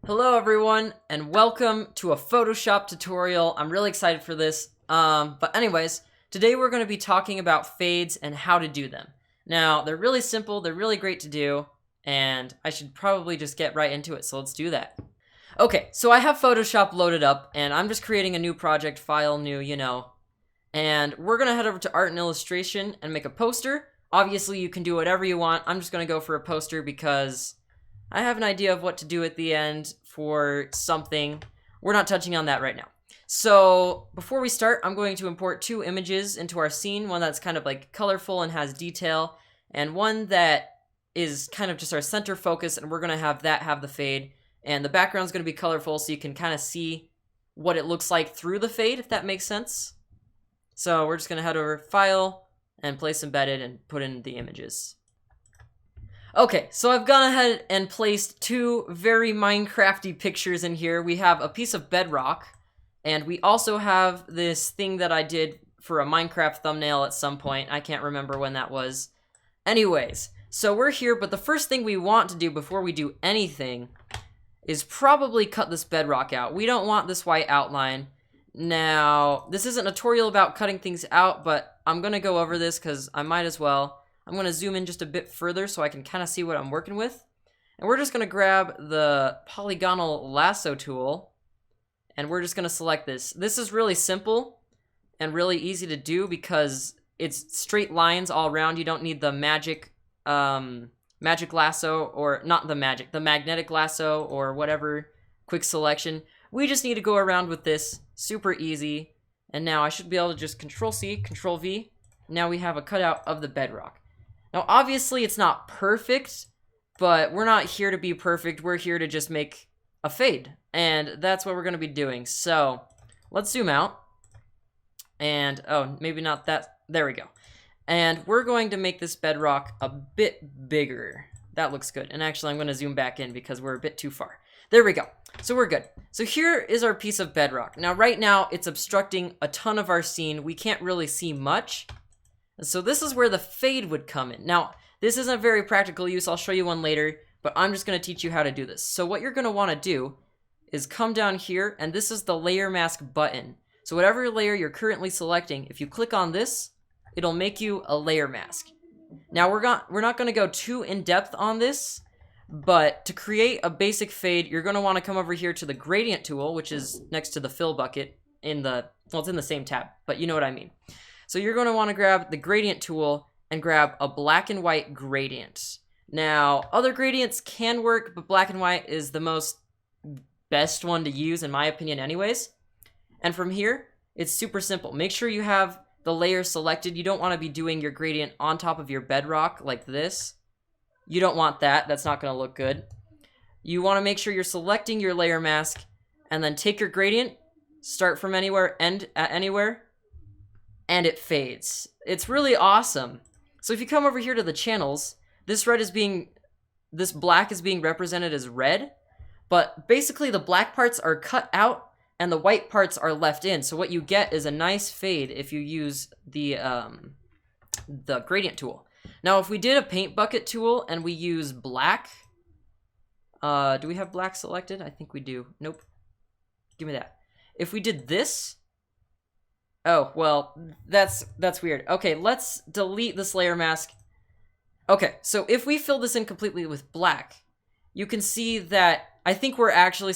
Hello everyone, and welcome to a Photoshop tutorial. I'm really excited for this. But anyways, today we're going to be talking about fades and how to do them. Now, they're really simple, they're really great to do, and I should probably just get right into it, so let's do that. Okay, so I have Photoshop loaded up, and I'm just creating a new project, file, new, and we're going to head over to Art and Illustration and make a poster. Obviously, you can do whatever you want. I'm just going to go for a poster because I have an idea of what to do at the end for something. We're not touching on that right now. So before we start, I'm going to import two images into our scene. One that's kind of like colorful and has detail, and one that is kind of just our center focus, and we're going to have that have the fade. And the background's going to be colorful so you can kind of see what it looks like through the fade, if that makes sense. So we're just going to head over File and Place Embedded and put in the images. Okay, so I've gone ahead and placed two very Minecrafty pictures in here. We have a piece of bedrock, and we also have this thing that I did for a Minecraft thumbnail at some point. I can't remember when that was. Anyways, so we're here, but the first thing we want to do before we do anything is probably cut this bedrock out. We don't want this white outline. Now, this isn't a tutorial about cutting things out, but I'm going to go over this because I might as well. I'm going to zoom in just a bit further so I can kind of see what I'm working with. And we're just going to grab the polygonal lasso tool, and we're just going to select this. This is really simple and really easy to do because it's straight lines all around. You don't need the magic lasso, or not the magnetic lasso or whatever quick selection. We just need to go around with this, super easy. And now I should be able to just Control C, Control V. Now we have a cutout of the bedrock. Now, obviously, it's not perfect, but we're not here to be perfect. We're here to just make a fade, and that's what we're going to be doing. So let's zoom out, and oh, maybe not that. There we go. And we're going to make this bedrock a bit bigger. That looks good. And actually, I'm going to zoom back in because we're a bit too far. There we go. So we're good. So here is our piece of bedrock. Now, right now, it's obstructing a ton of our scene. We can't really see much. So this is where the fade would come in. Now, this isn't a very practical use. I'll show you one later, but I'm just going to teach you how to do this. So what you're going to want to do is come down here, and this is the layer mask button. So whatever layer you're currently selecting, if you click on this, it'll make you a layer mask. Now, we're not going to go too in-depth on this, but to create a basic fade, you're going to want to come over here to the gradient tool, which is next to the fill bucket it's in the same tab, but you know what I mean. So you're going to want to grab the gradient tool and grab a black and white gradient. Now, other gradients can work, but black and white is the best one to use in my opinion anyways. And from here, it's super simple. Make sure you have the layer selected. You don't want to be doing your gradient on top of your bedrock like this. You don't want that. That's not going to look good. You want to make sure you're selecting your layer mask, and then take your gradient, start from anywhere, end at anywhere, and it fades. It's really awesome. So if you come over here to the channels, this black is being represented as red, but basically the black parts are cut out and the white parts are left in. So what you get is a nice fade if you use the gradient tool. Now, if we did a paint bucket tool and we use black, do we have black selected? I think we do. Nope. Give me that. If we did this, oh, well, that's weird. Okay, let's delete this layer mask. Okay, so if we fill this in completely with black, you can see that I think we're actually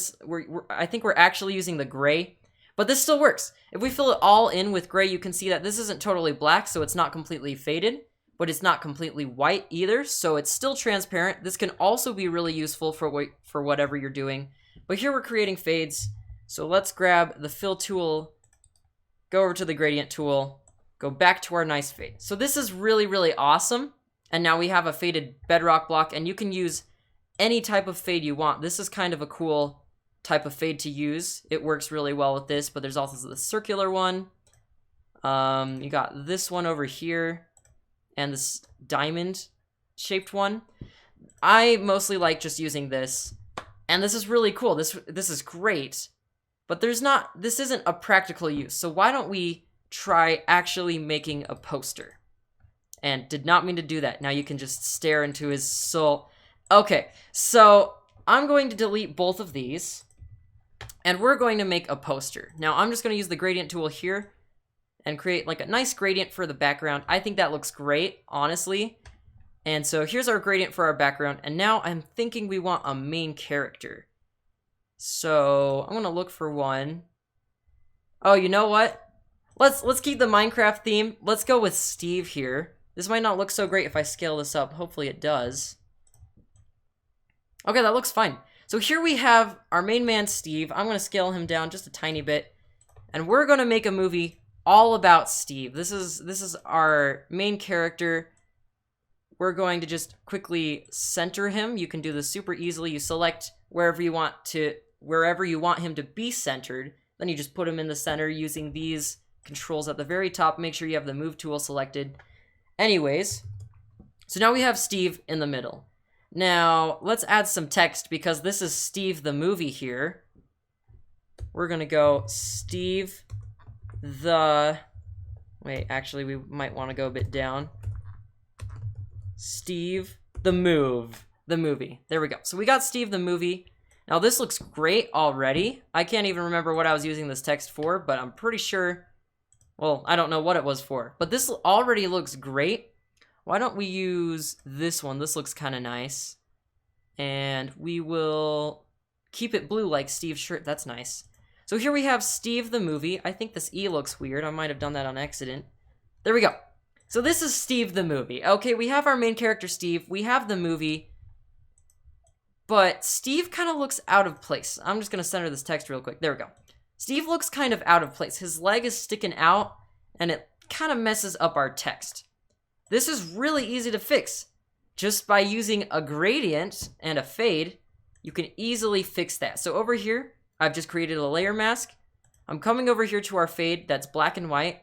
using the gray, but this still works. If we fill it all in with gray, you can see that this isn't totally black, so it's not completely faded, but it's not completely white either, so it's still transparent. This can also be really useful for whatever you're doing. But here we're creating fades, so let's grab the fill tool, go over to the gradient tool, go back to our nice fade. So this is really, really awesome. And now we have a faded bedrock block, and you can use any type of fade you want. This is kind of a cool type of fade to use. It works really well with this, but there's also the circular one. You got this one over here, and this diamond shaped one. I mostly like just using this, and this is really cool. This is great. But this isn't a practical use, so why don't we try actually making a poster? And did not mean to do that. Now you can just stare into his soul. Okay, so I'm going to delete both of these, and we're going to make a poster. Now, I'm just going to use the gradient tool here and create like a nice gradient for the background. I think that looks great, honestly. And so here's our gradient for our background, and now I'm thinking we want a main character. So I'm gonna look for one. Oh, you know what? Let's keep the Minecraft theme. Let's go with Steve here. This might not look so great if I scale this up. Hopefully it does. Okay, that looks fine. So here we have our main man, Steve. I'm gonna scale him down just a tiny bit, and we're gonna make a movie all about Steve. This is our main character. We're going to just quickly center him. You can do this super easily. You select wherever you want him to be centered. Then you just put him in the center using these controls at the very top. Make sure you have the move tool selected. Anyways, so now we have Steve in the middle. Now, let's add some text because this is Steve the movie here. We're gonna go Steve the... Wait, actually, we might want to go a bit down. Steve the movie. There we go. So we got Steve the movie. Now this looks great already. I can't even remember what I was using this text for, but I'm pretty sure, well, I don't know what it was for, but this already looks great. Why don't we use this one? This looks kind of nice. And we will keep it blue like Steve's shirt. That's nice. So here we have Steve the movie. I think this E looks weird. I might have done that on accident. There we go. So this is Steve the movie. Okay, we have our main character, Steve. We have the movie. But Steve kind of looks out of place. I'm just going to center this text real quick. There we go. Steve looks kind of out of place. His leg is sticking out, and it kind of messes up our text. This is really easy to fix. Just by using a gradient and a fade, you can easily fix that. So over here, I've just created a layer mask. I'm coming over here to our fade that's black and white.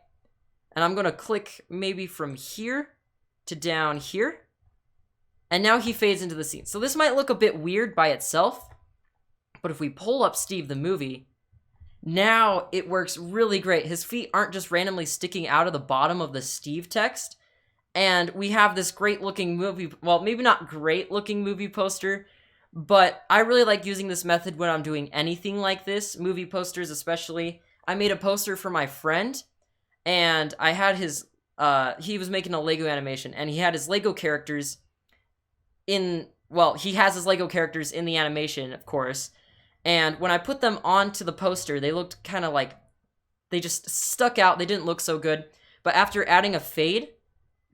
And I'm going to click maybe from here to down here. And now he fades into the scene. So this might look a bit weird by itself. But if we pull up Steve the movie, now it works really great. His feet aren't just randomly sticking out of the bottom of the Steve text. And we have this great looking movie, well, maybe not great looking movie poster, but I really like using this method when I'm doing anything like this, movie posters especially. I made a poster for my friend. And I had his, he was making a Lego animation, and he had his Lego characters he has his Lego characters in the animation, of course. And when I put them onto the poster, they looked kind of like, they just stuck out. They didn't look so good. But after adding a fade,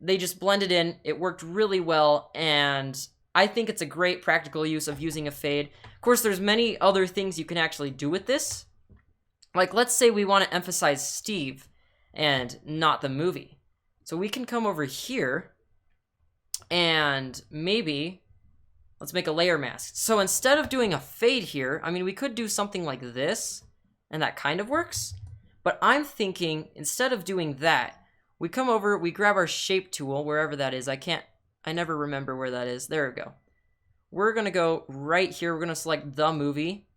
they just blended in. It worked really well, and I think it's a great practical use of using a fade. Of course, there's many other things you can actually do with this. Like, let's say we want to emphasize Steve and not the movie. So we can come over here and maybe let's make a layer mask. So instead of doing a fade here, I mean, we could do something like this, and that kind of works. But I'm thinking instead of doing that, we come over, we grab our shape tool, wherever that is. I never remember where that is. There we go. We're gonna go right here. We're gonna select the movie.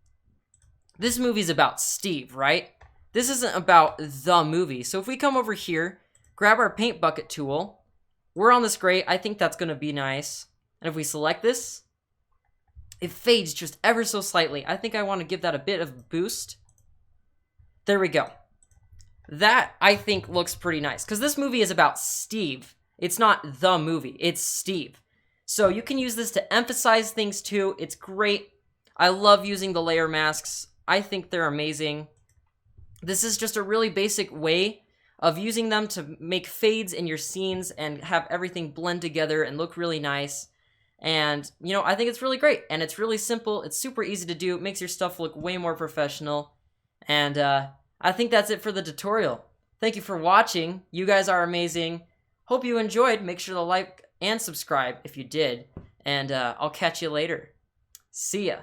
This movie's about Steve, right? This isn't about the movie. So if we come over here, grab our paint bucket tool, we're on this gray. I think that's going to be nice. And if we select this, it fades just ever so slightly. I think I want to give that a bit of boost. There we go. That, I think, looks pretty nice. Because this movie is about Steve. It's not the movie. It's Steve. So you can use this to emphasize things too. It's great. I love using the layer masks. I think they're amazing. This is just a really basic way of using them to make fades in your scenes and have everything blend together and look really nice. And, you know, I think it's really great. And it's really simple. It's super easy to do. It makes your stuff look way more professional. And I think that's it for the tutorial. Thank you for watching. You guys are amazing. Hope you enjoyed. Make sure to like and subscribe if you did. And I'll catch you later. See ya.